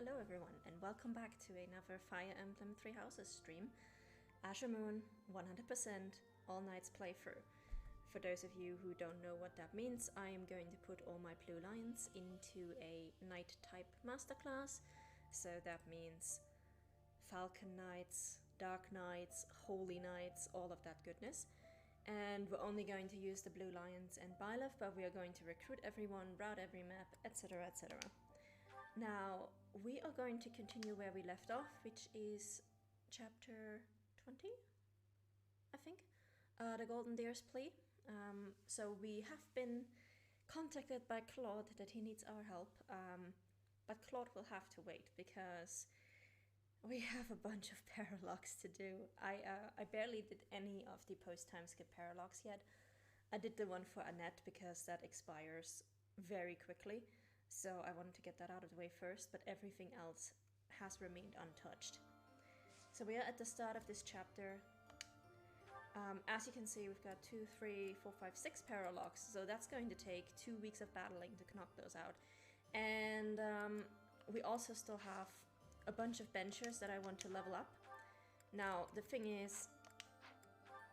Hello everyone, and welcome back to another Fire Emblem Three Houses stream. Azure Moon, 100%, all nights playthrough. For those of you who don't know what that means, I am going to put all my blue lions into a night type masterclass. So that means Falcon Knights, Dark Knights, Holy Knights, all of that goodness. And we're only going to use the blue lions and Byleth, but we are going to recruit everyone, route every map, etc, etc. Now, we are going to continue where we left off, which is chapter 20, I think, the Golden Deer's Plea. So we have been contacted by Claude that he needs our help, but Claude will have to wait because we have a bunch of paralogues to do. I barely did any of the post-time skip paralogues yet. I did the one for Annette because that expires very quickly. So I wanted to get that out of the way first, but everything else has remained untouched. So we are at the start of this chapter. As you can see, we've got 2, 3, 4, 5, 6 paralogues, so that's going to take 2 weeks of battling to knock those out. And we also still have a bunch of benchers that I want to level up. Now, the thing is,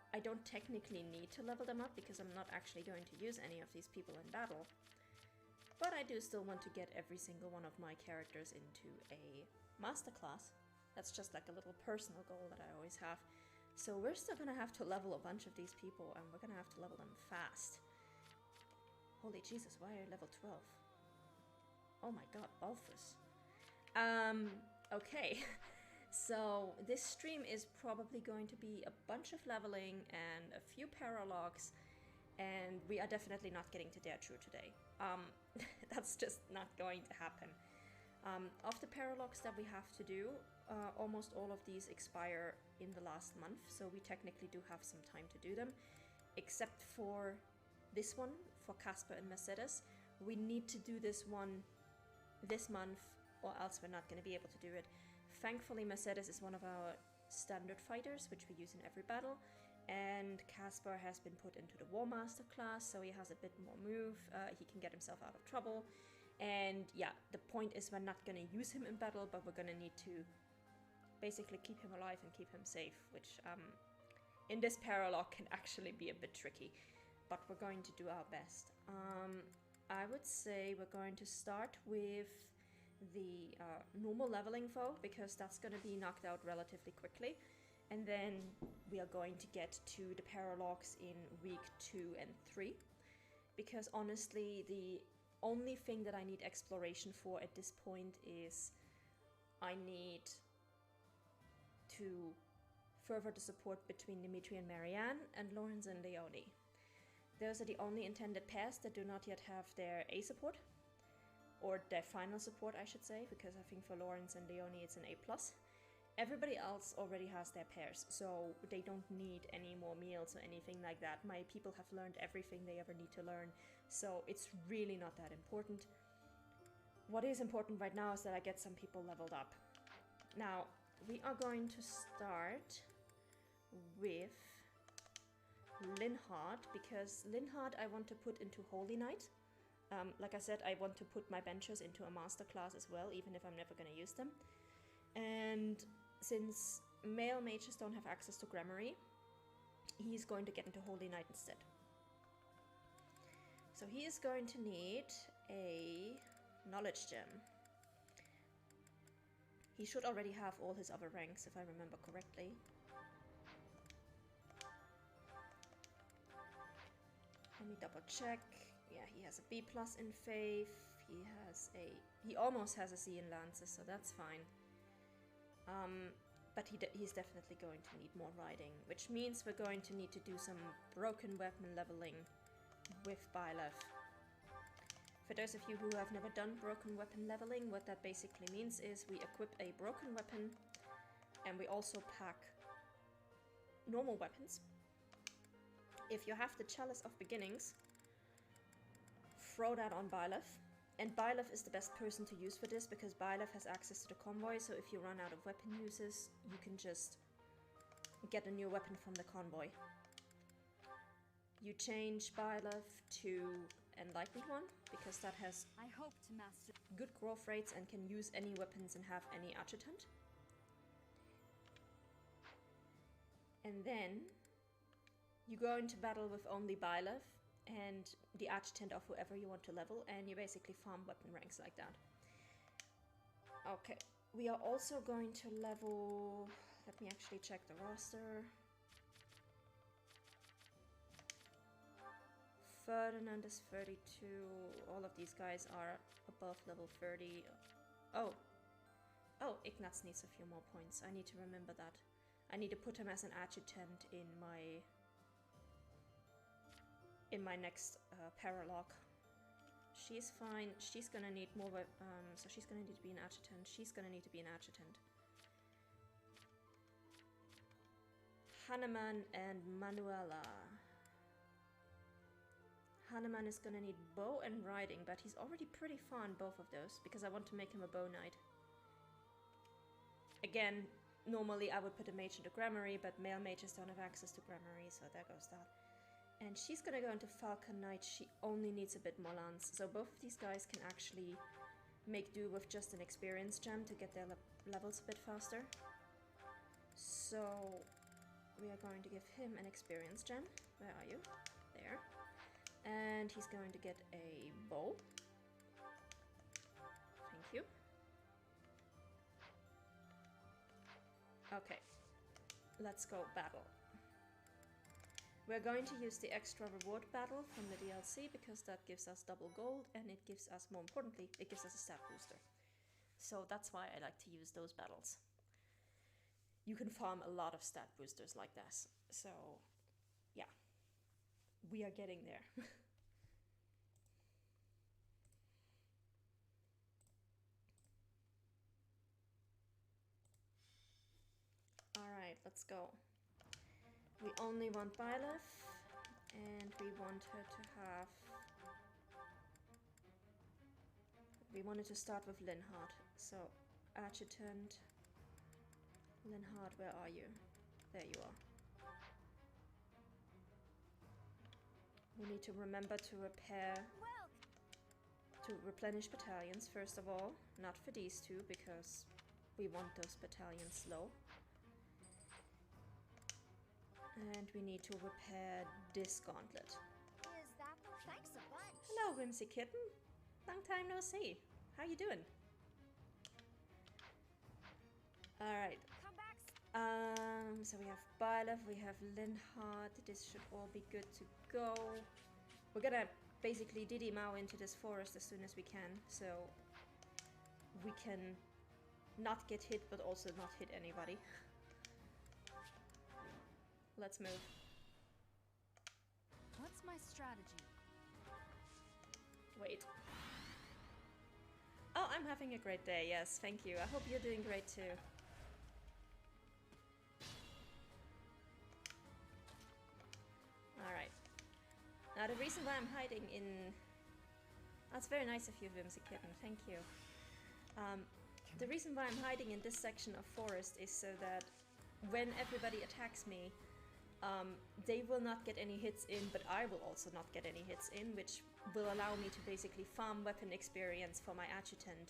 I don't technically need to level them up because I'm not actually going to use any of these people in battle. But I do still want to get every single one of my characters into a masterclass. That's just like a little personal goal that I always have. So we're still gonna have to level a bunch of these people, and we're gonna have to level them fast. Holy Jesus, why are you level 12? Oh my god, Balthus. Okay. So this stream is probably going to be a bunch of leveling and a few paralogues, and we are definitely not getting to Dare True today. That's just not going to happen. Of the paralogues that we have to do, almost all of these expire in the last month, so we technically do have some time to do them, except for this one, for Casper and Mercedes. We need to do this one this month, or else we're not going to be able to do it. Thankfully, Mercedes is one of our standard fighters, which we use in every battle, and Casper has been put into the War Master class, so he has a bit more move, he can get himself out of trouble, and yeah, the point is we're not going to use him in battle, but we're going to need to basically keep him alive and keep him safe, which in this paralogue can actually be a bit tricky, but we're going to do our best. I would say we're going to start with the normal leveling foe, because that's going to be knocked out relatively quickly. And then we are going to get to the paralogues in week 2 and 3. Because honestly, the only thing that I need exploration for at this point is I need to further the support between Dimitri and Marianne and Lawrence and Leonie. Those are the only intended pairs that do not yet have their A support. Or their final support, I should say, because I think for Lawrence and Leonie it's an A+. Everybody else already has their pairs, so they don't need any more meals or anything like that. My people have learned everything they ever need to learn, so it's really not that important. What is important right now is that I get some people leveled up. Now, we are going to start with Linhardt, because Linhardt I want to put into Holy Knight. Like I said, I want to put my benchers into a master class as well, even if I'm never going to use them. And since male mages don't have access to Gramarye, he's going to get into Holy Knight instead. So he is going to need a knowledge gem. He should already have all his other ranks, if I remember correctly. Let me double check. Yeah, he has a B+ in Faith. He almost has a C in Lances, so that's fine. But he's definitely going to need more riding, which means we're going to need to do some broken weapon leveling with Byleth. For those of you who have never done broken weapon leveling, what that basically means is we equip a broken weapon and we also pack normal weapons. If you have the Chalice of Beginnings, throw that on Byleth. And Byleth is the best person to use for this, because Byleth has access to the convoy, so if you run out of weapon uses, you can just get a new weapon from the convoy. You change Byleth to enlightened one, because that has I hope to master. good growth rates and can use any weapons and have any adjutant. And then you go into battle with only Byleth and the adjutant of whoever you want to level, and you basically farm weapon ranks like that. Okay, we are also going to level... Let me actually check the roster. Ferdinand is 32. All of these guys are above level 30. Oh, Ignatz needs a few more points. I need to remember that. I need to put him as an adjutant in my next paralogue. She's fine. She's gonna need more. So she's gonna need to be an adjutant. She's gonna need to be an adjutant. Hanneman and Manuela. Hanneman is gonna need bow and riding, but he's already pretty far in both of those because I want to make him a bow knight. Again, normally I would put a mage into Gramarye, but male mages don't have access to Gramarye, so there goes that. And she's gonna go into Falcon Knight. She only needs a bit more lance, so both of these guys can actually make do with just an experience gem to get their levels a bit faster. So we are going to give him an experience gem. Where are you? There. And he's going to get a bow. Thank you. Okay, let's go battle. We're going to use the extra reward battle from the DLC because that gives us double gold and it gives us, more importantly, it gives us a stat booster. So that's why I like to use those battles. You can farm a lot of stat boosters like this. So yeah, we are getting there. Alright, let's go. We only want Byleth, and we want her to have... We wanted to start with Linhard, so Adjutant... Linhard, where are you? There you are. We need to remember to replenish battalions, first of all. Not for these two, because we want those battalions low. And we need to repair this gauntlet. Is that the thanks a bunch? Hello, Whimsy Kitten. Long time no see. How you doing? Alright. Come back. So we have Byleth, we have Linhard. This should all be good to go. We're gonna basically Didi Mao into this forest as soon as we can, so we can not get hit but also not hit anybody. Let's move. What's my strategy? Wait. Oh, I'm having a great day, yes, thank you. I hope you're doing great too. Alright. Now the reason why I'm hiding in... That's very nice of you, Whimsy Kitten, thank you. The reason why I'm hiding in this section of forest is so that when everybody attacks me, they will not get any hits in, but I will also not get any hits in, which will allow me to basically farm weapon experience for my adjutant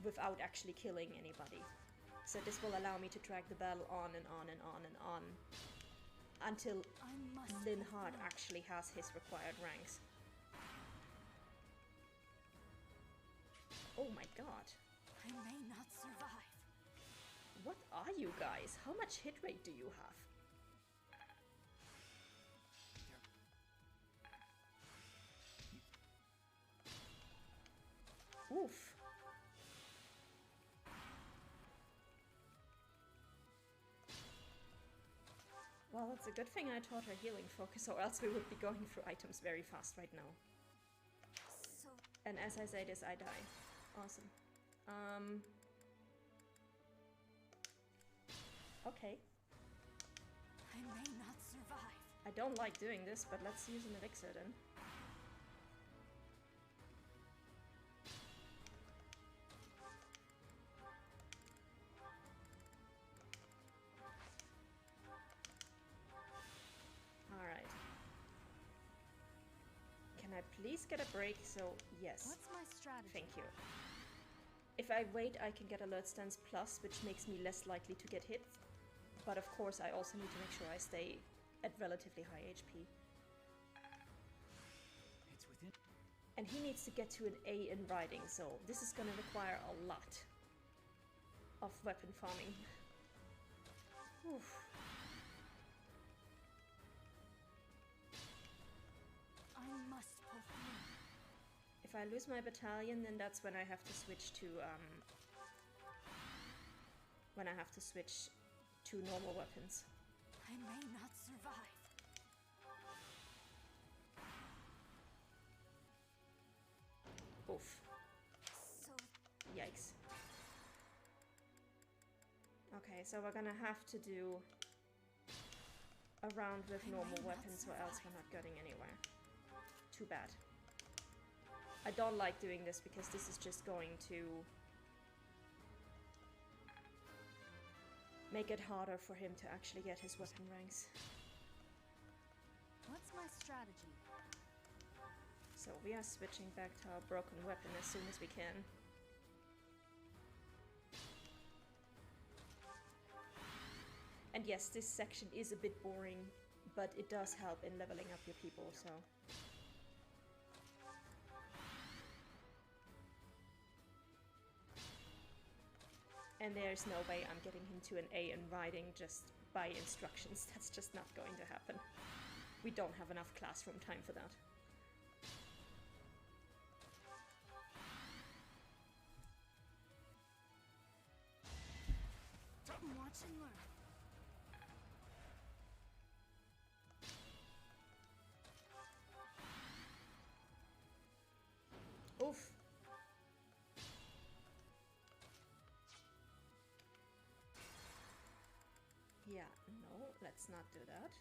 without actually killing anybody. So this will allow me to drag the battle on and on and on and on until Linhard actually has his required ranks. Oh my god. I may not survive. What are you guys? How much hit rate do you have? Oof. Well, it's a good thing I taught her healing focus, or else we would be going through items very fast right now. So... And as I say this, I die. Awesome. Okay. I may not survive. I don't like doing this, but let's use an elixir then. Alright. Can I please get a break, so yes. What's my strategy? Thank you. If I wait, I can get Alert Stance Plus, which makes me less likely to get hit. But of course, I also need to make sure I stay at relatively high HP. It's within. And he needs to get to an A in riding, so this is gonna require a lot of weapon farming. Oof. I must pull through. If I lose my battalion, then that's when I have to switch to normal weapons. I may not survive. Oof. So Yikes. Okay, so we're gonna have to do a round with normal weapons or else we're not getting anywhere. Too bad. I don't like doing this because this is just going to make it harder for him to actually get his weapon ranks. what's my strategy? So we are switching back to our broken weapon as soon as we can. And yes, this section is a bit boring, but it does help in leveling up your people, so... And there's no way I'm getting him to an A in riding just by instructions. That's just not going to happen. We don't have enough classroom time for that. Watch and learn. Oof. Yeah, no, let's not do that.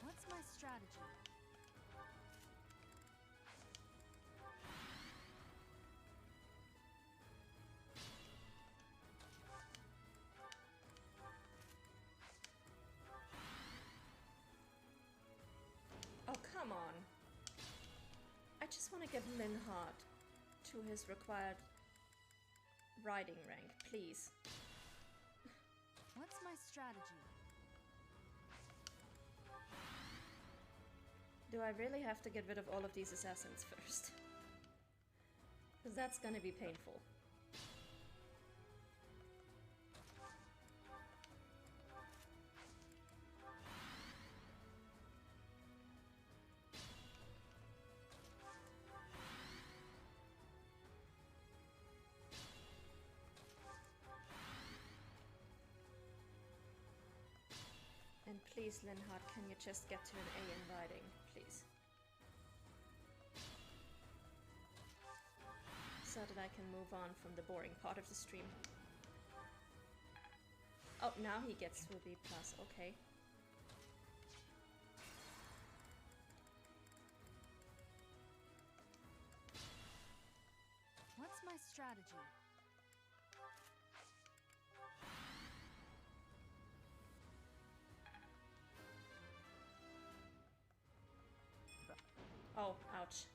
What's my strategy? Oh, come on. I just want to get Linhardt to his required riding rank, please. What's my strategy? Do I really have to get rid of all of these assassins first? Because that's gonna be painful. And please, Linhardt, can you just get to an A in riding, please? So that I can move on from the boring part of the stream. Oh, now he gets to a B+, okay. What's my strategy? Oh, ouch.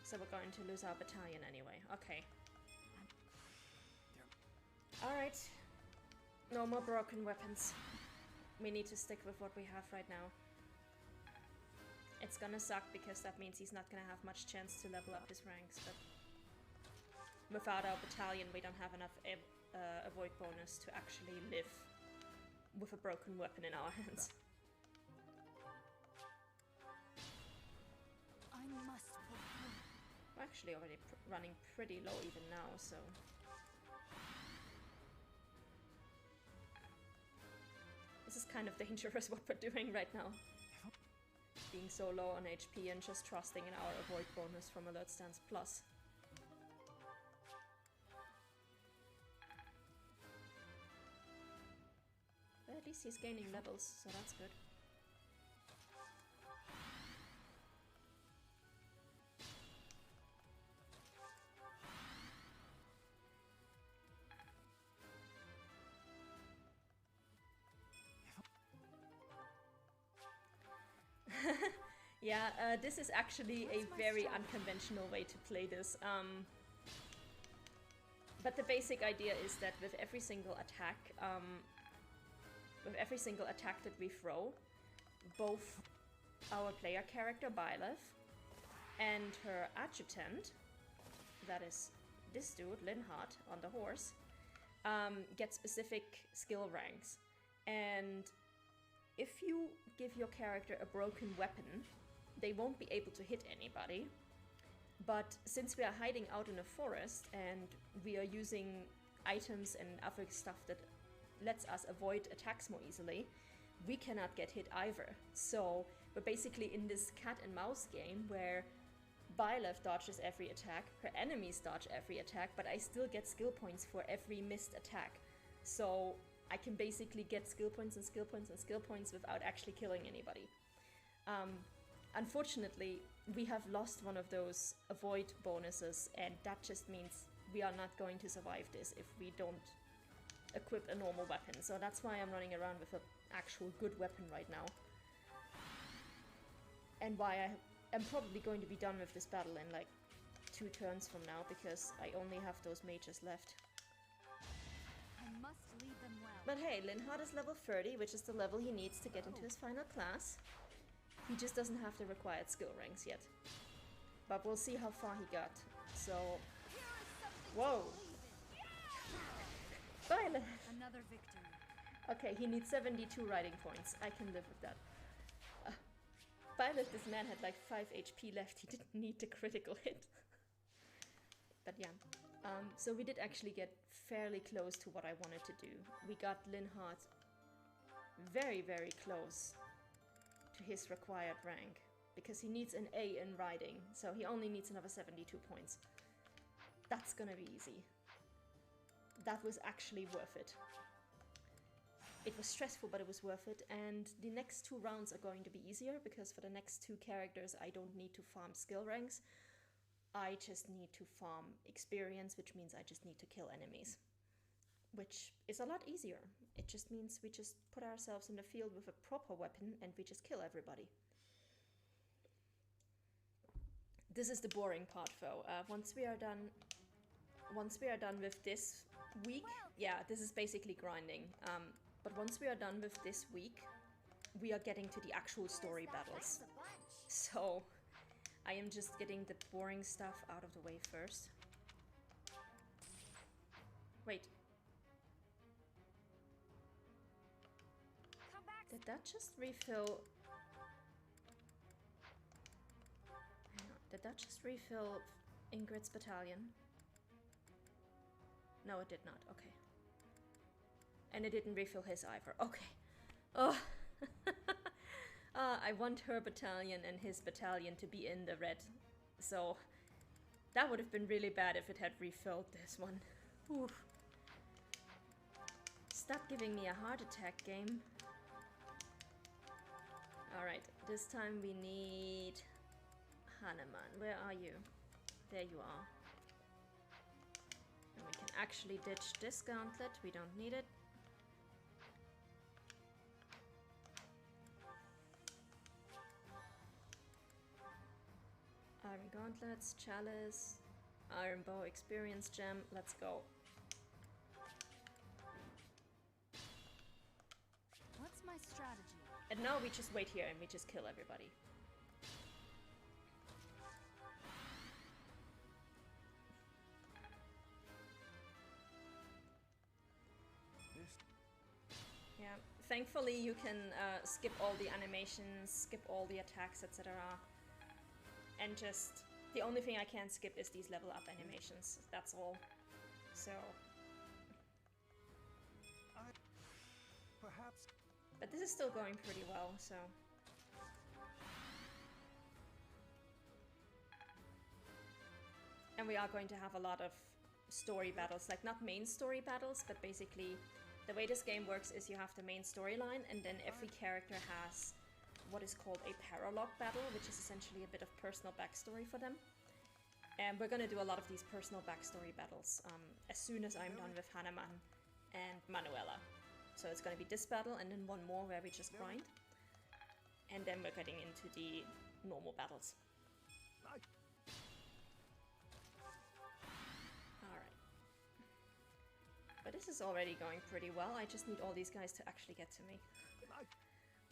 So we're going to lose our battalion anyway. Okay. Alright. No more broken weapons. We need to stick with what we have right now. It's gonna suck because that means he's not gonna have much chance to level up his ranks, but without our battalion we don't have enough avoid bonus to actually live with a broken weapon in our hands. I must pull through. We're actually already running pretty low even now, so... This is kind of dangerous what we're doing right now. Being so low on HP and just trusting in our avoid bonus from Alert Stance Plus. But at least he's gaining levels, so that's good. Yeah, this is actually a very unconventional way to play this. But the basic idea is that with every single attack that we throw, both our player character Byleth and her adjutant, that is this dude, Linhardt, on the horse, get specific skill ranks. And if you give your character a broken weapon, they won't be able to hit anybody. But since we are hiding out in a forest and we are using items and other stuff that lets us avoid attacks more easily, we cannot get hit either. So we're basically in this cat and mouse game where Byleth dodges every attack, her enemies dodge every attack, but I still get skill points for every missed attack. So I can basically get skill points and skill points and skill points without actually killing anybody. Unfortunately, we have lost one of those avoid bonuses, and that just means we are not going to survive this if we don't equip a normal weapon. So that's why I'm running around with an actual good weapon right now. And why I am probably going to be done with this battle in like 2 turns from now, because I only have those mages left. I must lead them well. But hey, Linhardt is level 30, which is the level he needs to get into his final class. He just doesn't have the required skill ranks yet. But we'll see how far he got. So... Whoa! Byleth! Another victory. Okay, he needs 72 riding points. I can live with that. Byleth, this man had like 5 HP left. He didn't need the critical hit. But yeah. So we did actually get fairly close to what I wanted to do. We got Linhardt very, very close to his required rank, because he needs an A in riding, so he only needs another 72 points. That's gonna be easy. That was actually worth it. It was stressful, but it was worth it, and the next 2 rounds are going to be easier, because for the next 2 characters I don't need to farm skill ranks. I just need to farm experience, which means I just need to kill enemies. Which is a lot easier. It just means we just put ourselves in the field with a proper weapon and we just kill everybody. This is the boring part though. Once we are done with this week, yeah, this is basically grinding. But once we are done with this week, we are getting to the actual story battles. So I am just getting the boring stuff out of the way first. Wait. Did that just refill? Hang on. Did that just refill Ingrid's battalion? No, it did not. Okay. And it didn't refill his either. Okay. Oh. I want her battalion and his battalion to be in the red. So that would have been really bad if it had refilled this one. Oof. Stop giving me a heart attack, game. Alright, this time we need Hanuman. Where are you? There you are. And we can actually ditch this gauntlet. We don't need it. Iron gauntlets, chalice, iron bow, experience gem. Let's go. What's my strategy? And now we just wait here and we just kill everybody. Yeah, thankfully you can skip all the animations, skip all the attacks, etc. And just, the only thing I can't skip is these level up animations, that's all. So... Perhaps. But this is still going pretty well, so... And we are going to have a lot of story battles, like not main story battles, but basically the way this game works is you have the main storyline, and then every character has what is called a paralogue battle, which is essentially a bit of personal backstory for them. And we're gonna do a lot of these personal backstory battles as soon as I'm done with Hanuman and Manuela. So it's gonna be this battle and then one more where we just grind. And then we're getting into the normal battles. Alright. But this is already going pretty well. I just need all these guys to actually get to me.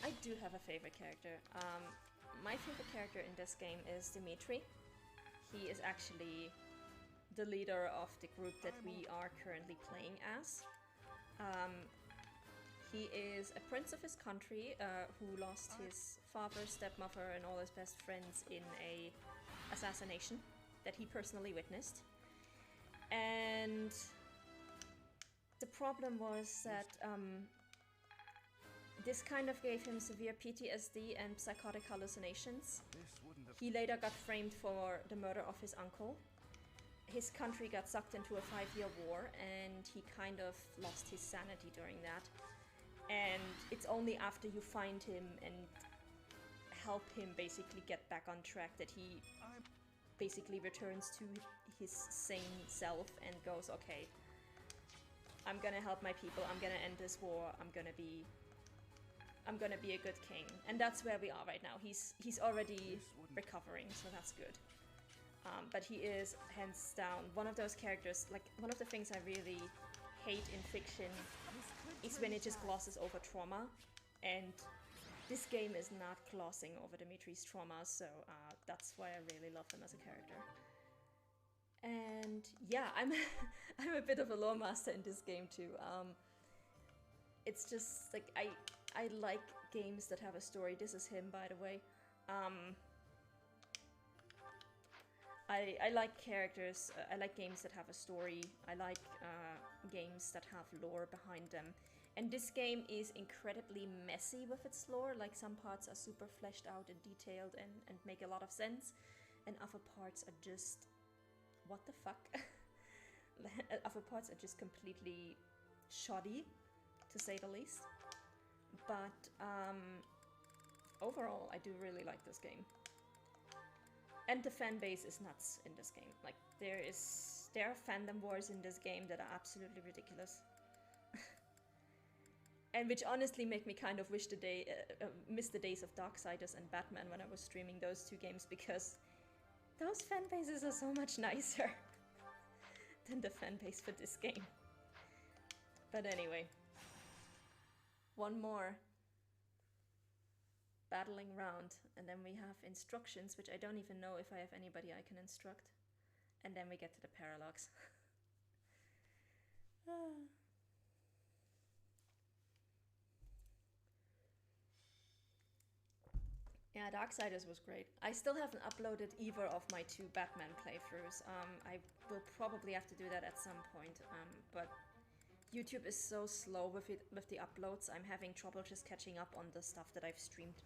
I do have a favorite character. My favorite character in this game is Dimitri. He is actually the leader of the group that we are currently playing as. He is a prince of his country who lost his father, stepmother, and all his best friends in a assassination that he personally witnessed. And the problem was that this kind of gave him severe PTSD and psychotic hallucinations. He later got framed for the murder of his uncle. His country got sucked into a 5-year war, and he kind of lost his sanity during that. And it's only after you find him and help him basically get back on track that he basically returns to his sane self and goes, okay, I'm gonna help my people, I'm gonna end this war, I'm gonna be a good king. And that's where we are right now. He's already recovering, so that's good. But he is, hands down, one of those characters, like, one of the things I really hate in fiction is when it just glosses over trauma, and this game is not glossing over Dimitri's trauma, so that's why I really love him as a character. And yeah, I'm I'm a bit of a lore master in this game too. It's just like I like games that have a story. This is him, by the way. I like characters, I like games that have a story, I like games that have lore behind them. And this game is incredibly messy with its lore, like some parts are super fleshed out and detailed and make a lot of sense, and other parts are just... what the fuck? Other parts are just completely shoddy, to say the least. But overall, I do really like this game. And the fan base is nuts in this game. Like, there are fandom wars in this game that are absolutely ridiculous. And which honestly make me kind of wish miss the days of Darksiders and Batman when I was streaming those two games, because those fan bases are so much nicer than the fan base for this game. But anyway, one more battling round, and then we have instructions, which I don't even know if I have anybody I can instruct. And then we get to the paralogues. Yeah, Darksiders was great. I still haven't uploaded either of my 2 Batman playthroughs. I will probably have to do that at some point, but YouTube is so slow with the uploads. I'm having trouble just catching up on the stuff that I've streamed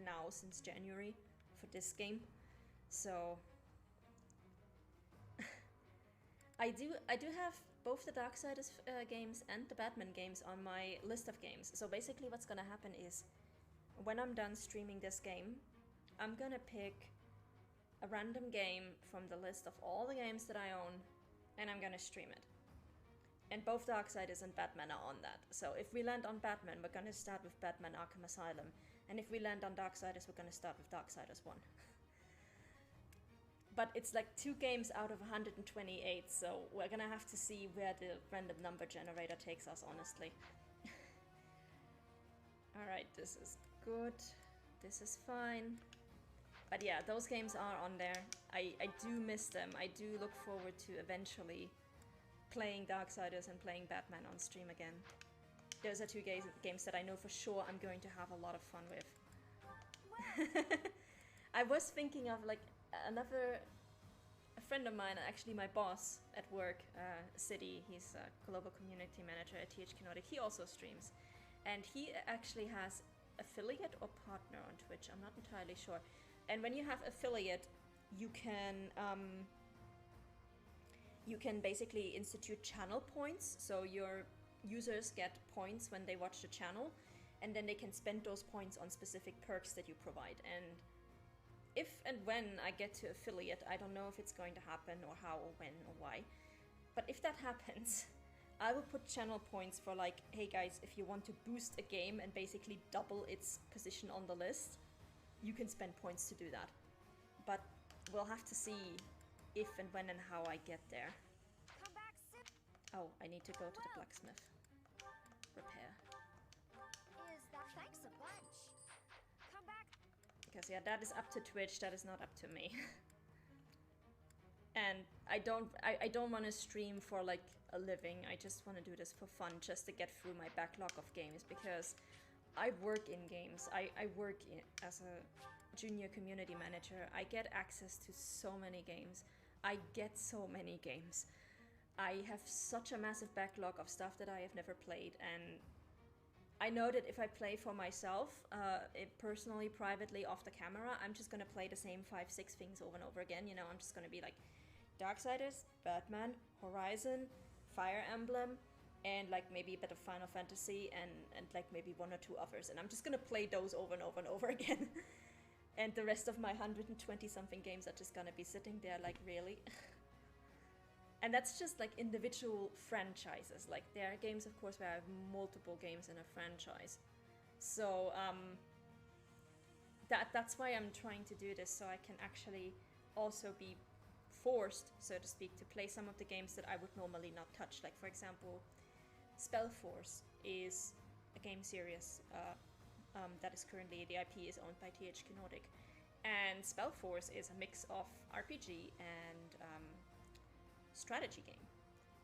now since January for this game. So I do have both the Darksiders games and the Batman games on my list of games. So basically what's gonna happen is, when I'm done streaming this game, I'm gonna pick a random game from the list of all the games that I own, and I'm gonna stream it. And both Darksiders and Batman are on that. So if we land on Batman, we're gonna start with Batman Arkham Asylum. And if we land on Darksiders, we're gonna start with Darksiders 1. But it's like 2 games out of 128, so we're gonna have to see where the random number generator takes us, honestly. Alright, this is good. This is fine. But yeah, those games are on there. I do miss them. I do look forward to eventually playing Darksiders and playing Batman on stream again. Those are 2 games that I know for sure I'm going to have a lot of fun with. I was thinking of like a friend of mine, actually my boss at work, City, he's a global community manager at THQ Nordic. He also streams. And he actually has affiliate or partner on Twitch, I'm not entirely sure. And when you have affiliate, you can basically institute channel points, so your users get points when they watch the channel, and then they can spend those points on specific perks that you provide. And if and when I get to affiliate, I don't know if it's going to happen or how or when or why, but if that happens, I will put channel points for like, hey guys, if you want to boost a game and basically double its position on the list, you can spend points to do that. But we'll have to see if and when and how I get there. Come back, sit. Oh, I need to go to the blacksmith. Repair. Is that thanks a bunch? Come back. Because yeah, that is up to Twitch, that is not up to me. And I don't want to stream for like a living. I just want to do this for fun, just to get through my backlog of games, because I work in games. I work as a junior community manager. I get access to so many games. I get so many games. I have such a massive backlog of stuff that I have never played, and I know that if I play for myself, personally, privately, off the camera, I'm just gonna play the same 5-6 things over and over again. You know, I'm just gonna be like Darksiders, Batman, Horizon, Fire Emblem, and like maybe a bit of Final Fantasy and like maybe 1 or 2 others, and I'm just gonna play those over and over and over again. And the rest of my 120 something games are just gonna be sitting there like, really? And that's just like individual franchises. Like there are games, of course, where I have multiple games in a franchise. So that's why I'm trying to do this, so I can actually also be forced, so to speak, to play some of the games that I would normally not touch. Like for example, Spellforce is a game series that is currently, the IP is owned by THQ Nordic, and Spellforce is a mix of RPG and strategy game.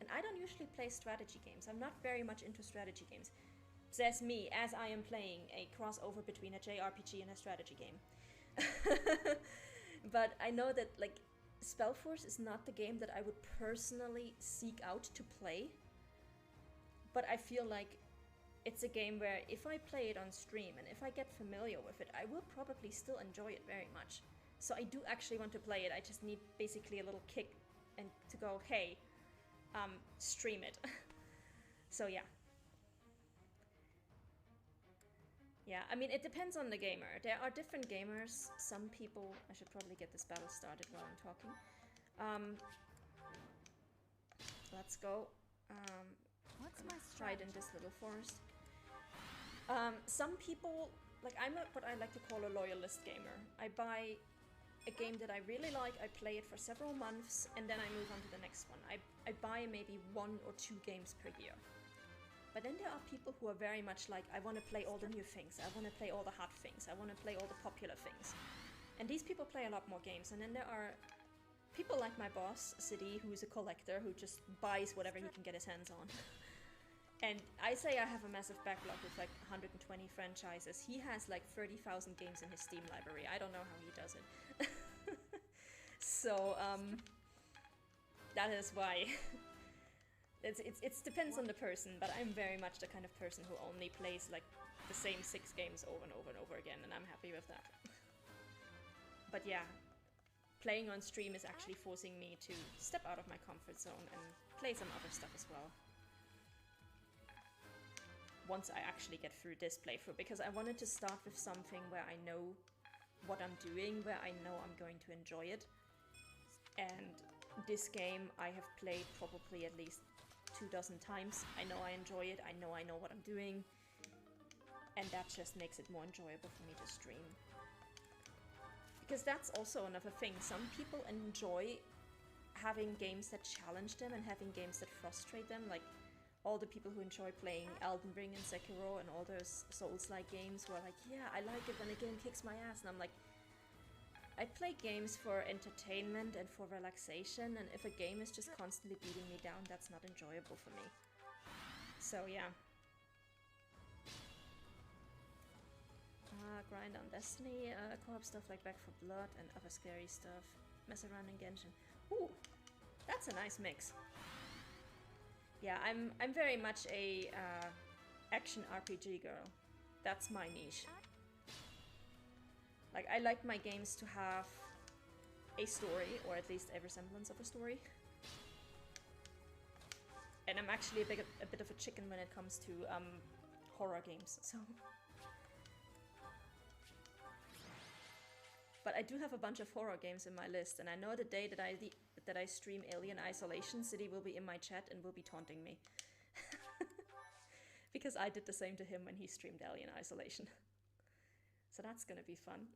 And I don't usually play strategy games. I'm not very much into strategy games. Says me, as I am playing a crossover between a JRPG and a strategy game. But I know that like Spellforce is not the game that I would personally seek out to play. But I feel like it's a game where if I play it on stream and if I get familiar with it, I will probably still enjoy it very much. So I do actually want to play it. I just need basically a little kick and to go, hey, stream it. So yeah. Yeah, I mean, it depends on the gamer. There are different gamers. Some people... I should probably get this battle started while I'm talking. Let's go. What's my hide in strategy? this little forest. Some people... Like, I'm what I like to call a loyalist gamer. I buy a game that I really like, I play it for several months, and then I move on to the next one. I buy maybe 1 or 2 games per year. But then there are people who are very much like, I want to play all the new things, I want to play all the hot things, I want to play all the popular things. And these people play a lot more games. And then there are people like my boss, City, who's a collector, who just buys whatever he can get his hands on. And I say I have a massive backlog with like 120 franchises. He has like 30,000 games in his Steam library. I don't know how he does it. So, that is why. It depends on the person, but I'm very much the kind of person who only plays like the same 6 games over and over and over again, and I'm happy with that. But yeah, playing on stream is actually forcing me to step out of my comfort zone and play some other stuff as well. Once I actually get through this playthrough, because I wanted to start with something where I know what I'm doing, where I know I'm going to enjoy it. And this game I have played probably at least 24 times. I know I enjoy it, I know what I'm doing, and that just makes it more enjoyable for me to stream. Because that's also another thing, some people enjoy having games that challenge them and having games that frustrate them, like all the people who enjoy playing Elden Ring and Sekiro and all those Souls-like games who are like, yeah, I like it when a game kicks my ass, and I'm like, I play games for entertainment and for relaxation, and if a game is just constantly beating me down, that's not enjoyable for me. So yeah. Grind on Destiny, co-op stuff like Back 4 Blood and other scary stuff. Mess around in Genshin. Ooh, that's a nice mix. Yeah, I'm very much a action RPG girl. That's my niche. Like, I like my games to have a story, or at least a resemblance of a story. And I'm actually a bit of a chicken when it comes to horror games, so... But I do have a bunch of horror games in my list, and I know the day that I stream Alien Isolation, City will be in my chat and will be taunting me. Because I did the same to him when he streamed Alien Isolation. So that's gonna be fun.